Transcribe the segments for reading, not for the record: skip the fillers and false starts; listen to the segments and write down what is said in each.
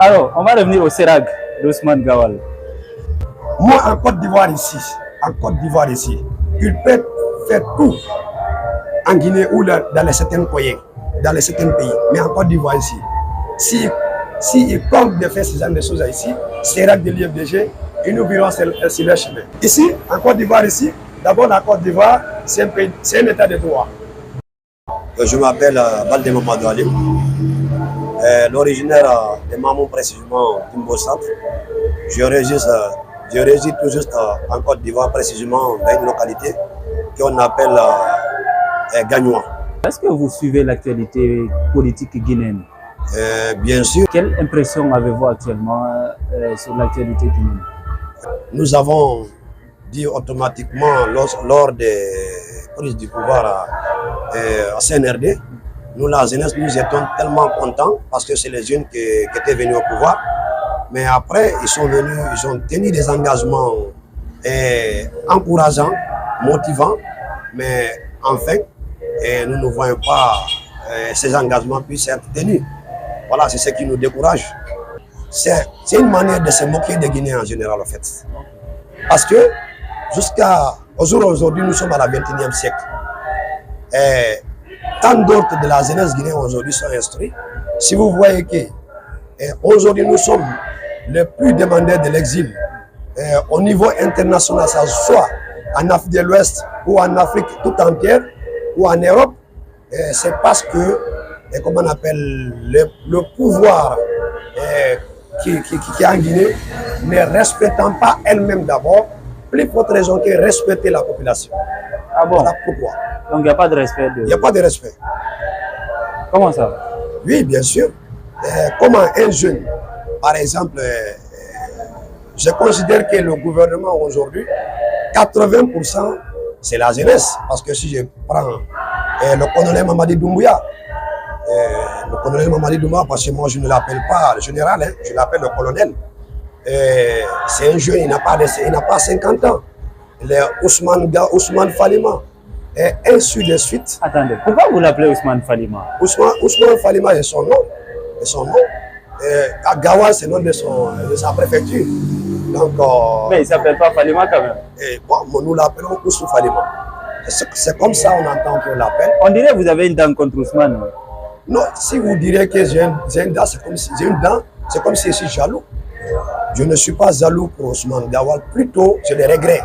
Alors, on va revenir au CERAG d'Ousmane Gawal. Moi, en Côte d'Ivoire ici, il peut faire tout en Guinée ou dans les certains pays, mais en Côte d'Ivoire ici, si il compte de faire ce genre de choses ici, CERAG de l'IFDG, et nous verrons sur leur chemin. Ici, en Côte d'Ivoire ici, d'abord la Côte d'Ivoire, c'est un état de droit. Je m'appelle Balde Mamadou Ali, l'originaire de Mamou précisément d'Imbo Centre. Je réside tout juste en Côte d'Ivoire, précisément dans une localité qu'on appelle Gagnois. Est-ce que vous suivez l'actualité politique guinéenne? Bien sûr. Quelle impression avez-vous actuellement sur l'actualité guinéenne? Nous avons dit automatiquement lors des prises du pouvoir à CNRD, nous la jeunesse, nous étions tellement contents parce que c'est les jeunes qui étaient venus au pouvoir. Mais après, ils sont venus, ils ont tenu des engagements encourageants, motivants, mais enfin, nous ne voyons pas ces engagements puissent être tenus. Voilà, c'est ce qui nous décourage. C'est une manière de se moquer des Guinéens en général, en fait. Parce que jusqu'à aujourd'hui, nous sommes à la 21e siècle. Et tant d'autres de la jeunesse guinéenne aujourd'hui sont instruits. Si vous voyez que aujourd'hui nous sommes les plus demandeurs de l'exil au niveau international, ça soit en Afrique de l'Ouest ou en Afrique tout entière ou en Europe, c'est parce que, comment on appelle, le pouvoir qui est en Guinée, ne respectant pas elle-même d'abord, plus forte raison que respecter la population. Ah bon? Voilà pourquoi. Donc il n'y a pas de respect Il n'y a pas de respect. Comment ça? Oui, bien sûr. Comment un jeune, par exemple, je considère que le gouvernement aujourd'hui, 80% c'est la jeunesse. Parce que si je prends le colonel Mamadi Doumbouya, parce que moi je ne l'appelle pas le général, hein, je l'appelle le colonel. C'est un jeune, il n'a pas 50 ans. Il est Ousmane Falima. Et ainsi de suite. Attendez, pourquoi vous l'appelez Ousmane Falima? Ousmane Falima est son nom. Gawal, c'est le nom de sa préfecture. Donc, mais il ne s'appelle pas Falima quand même. Bon, nous l'appelons Ousmane Falima. C'est comme ça on entend qu'on l'appelle. On dirait que vous avez une dent contre Ousmane. Non, si vous direz que j'ai une dent, c'est comme si je suis jaloux. Je ne suis pas jaloux pour Ousmane Gawal, plutôt je le regrette.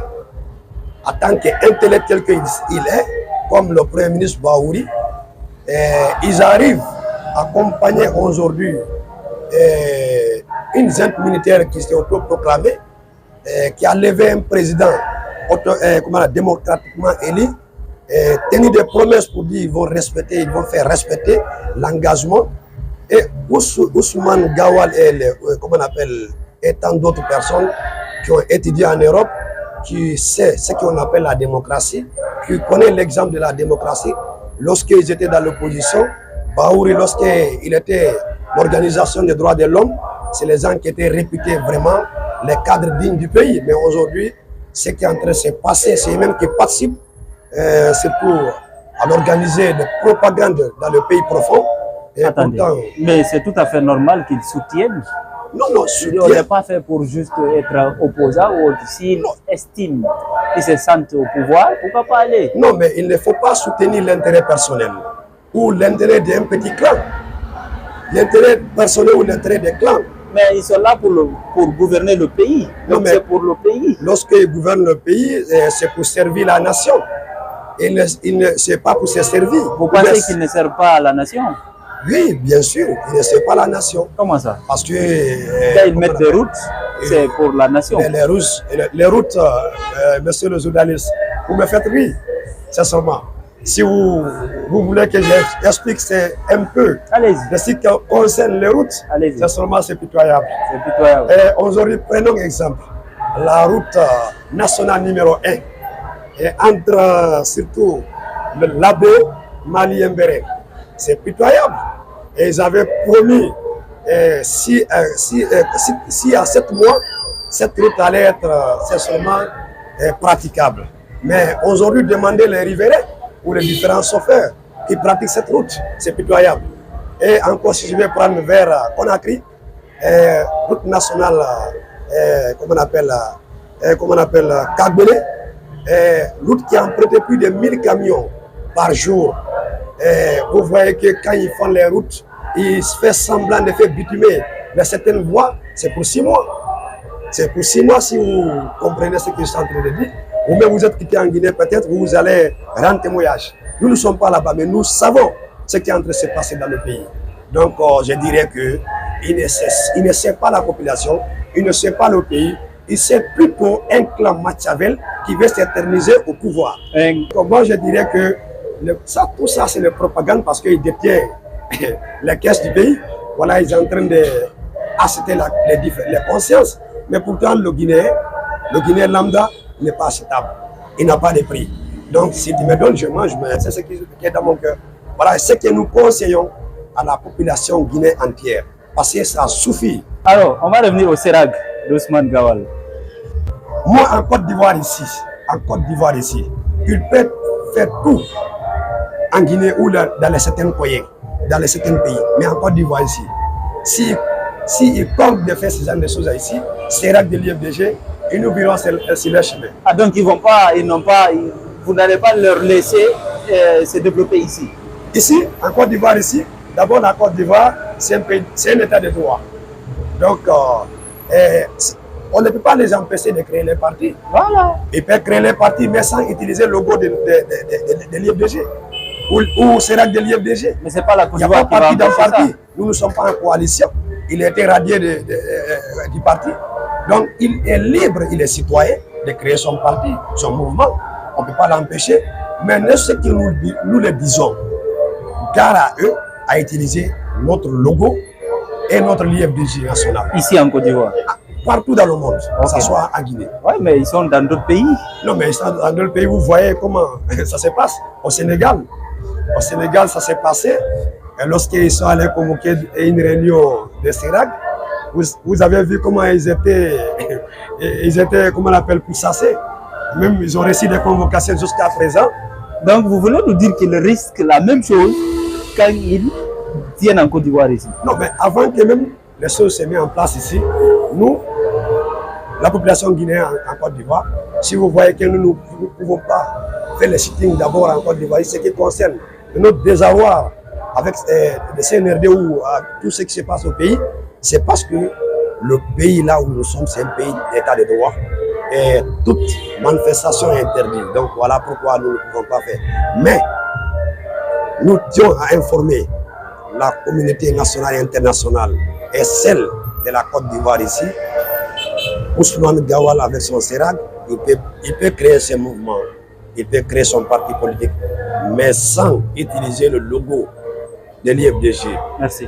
En tant qu'intellectuel qu'il est, comme le Premier ministre Bahouri, ils arrivent à accompagner aujourd'hui une junte militaire qui s'est autoproclamée, qui a levé un président démocratiquement élu, tenu des promesses pour dire qu'ils vont faire respecter l'engagement. Et Ousmane Gawal et tant d'autres personnes qui ont étudié en Europe, qui sait ce qu'on appelle la démocratie, qui connaît l'exemple de la démocratie. Lorsqu'ils étaient dans l'opposition, Bahouri, lorsqu'il était l'organisation des droits de l'homme, c'est les gens qui étaient réputés vraiment les cadres dignes du pays. Mais aujourd'hui, ce qui est en train de se passer, c'est eux-mêmes qui participent, c'est pour organiser des propagandes dans le pays profond. Et attendez, pourtant, mais c'est tout à fait normal qu'ils soutiennent. Non, on n'est pas fait pour juste être opposant ou s'ils estiment qu'ils se sentent au pouvoir, pourquoi pas aller? Non, mais il ne faut pas soutenir l'intérêt personnel ou l'intérêt d'un petit clan. L'intérêt personnel ou l'intérêt des clans. Mais ils sont là pour gouverner le pays. Donc c'est pour le pays. Lorsqu'ils gouvernent le pays, c'est pour servir la nation. C'est pas pour se servir. Vous pensez qu'ils ne servent pas à la nation? Oui, bien sûr, ils ne servent pas la nation. Comment ça? Parce que quand ils mettent des routes, c'est pour la nation. Les routes, monsieur le journaliste, vous me faites rire, sincèrement. Si vous voulez que j'explique un peu de ce qui concerne les routes, sincèrement, c'est pitoyable. C'est pitoyable. Aujourd'hui, prenons exemple. La route nationale numéro 1 et entre surtout l'Abbé Mali-Mbéré. C'est pitoyable. Et ils avaient promis, si à 7 mois, cette route allait être sincèrement praticable. Mais aujourd'hui, demander les riverains ou les différents chauffeurs qui pratiquent cette route, c'est pitoyable. Et encore, si je vais prendre vers Conakry, route nationale, comment on appelle Kagbele, route qui a emprunté plus de 1000 camions par jour. Vous voyez que quand ils font les routes, ils font semblant de faire bitumer certaines voies, c'est pour 6 mois. C'est pour 6 mois, si vous comprenez ce que je suis en train de dire. Ou même vous êtes quitté en Guinée, peut-être vous allez rendre témoignage. Nous ne sommes pas là-bas, mais nous savons ce qui est en train de se passer dans le pays. Donc je dirais qu'il ne sait pas la population, il ne sait pas le pays, il sait plutôt un clan Machiavel qui veut s'éterniser au pouvoir. Donc, moi je dirais que tout ça c'est la propagande parce qu'il détient les caisses du pays. Voilà, ils sont en train d'acheter les consciences. Mais pourtant, le Guinéen lambda n'est pas achetable. Il n'a pas de prix. Donc, si tu me donnes, je mange, mais c'est ce qui est dans mon cœur. Voilà, c'est ce que nous conseillons à la population guinéenne entière. Parce que ça suffit. Alors, on va revenir au CERAG d'Ousmane Gawal. Moi, en Côte d'Ivoire ici, il peut faire tout en Guinée ou dans les certains pays. Mais en Côte d'Ivoire ici, si il compte de faire ce genre de choses ici, CERAG de l'IFDG, ils nous verront sur leur chemin. Ah, donc vous n'allez pas leur laisser se développer ici? Ici, en Côte d'Ivoire, d'abord la Côte d'Ivoire, c'est un état de droit. Donc, on ne peut pas les empêcher de créer les partis. Voilà. Ils peuvent créer les partis, mais sans utiliser le logo de l'IFDG ou CERAG de l'IFDG. Mais ce n'est pas la Côte Il n'y a d'Ivoire pas qui de va parti dans le parti. Nous ne sommes pas en coalition. Il a été radié du parti. Donc, il est libre, il est citoyen de créer son parti, son mouvement. On ne peut pas l'empêcher. Mais ce que nous le disons, gare à eux à utiliser notre logo et notre l'IFDG national. Ici en Côte d'Ivoire? Partout dans le monde, que ce soit en Guinée. Oui, mais ils sont dans d'autres pays. Non, mais ils sont dans d'autres pays, vous voyez comment ça se passe. Au Sénégal, ça s'est passé. Lorsqu'ils sont allés convoquer une réunion de CERAG, vous avez vu comment ils étaient comment on appelle, pourchassés. Même ils ont reçu des convocations jusqu'à présent. Donc vous voulez nous dire qu'ils risquent la même chose quand ils viennent en Côte d'Ivoire ici? Non, mais avant que même les choses se mettent en place ici, nous, la population guinéenne en Côte d'Ivoire, si vous voyez que nous ne pouvons pas faire les sittings d'abord en Côte d'Ivoire, ce qui concerne notre désarroi avec le CNRD ou tout ce qui se passe au pays, c'est parce que le pays là où nous sommes, c'est un pays d'état de droit et toute manifestation est interdite. Donc voilà pourquoi nous ne pouvons pas faire. Mais nous tenons à informer la communauté nationale et internationale et celle de la Côte d'Ivoire ici. Ousmane Gawal avec son CERAG, il peut créer ses mouvements, il peut créer son parti politique, mais sans utiliser le logo de l'IFDG. Merci.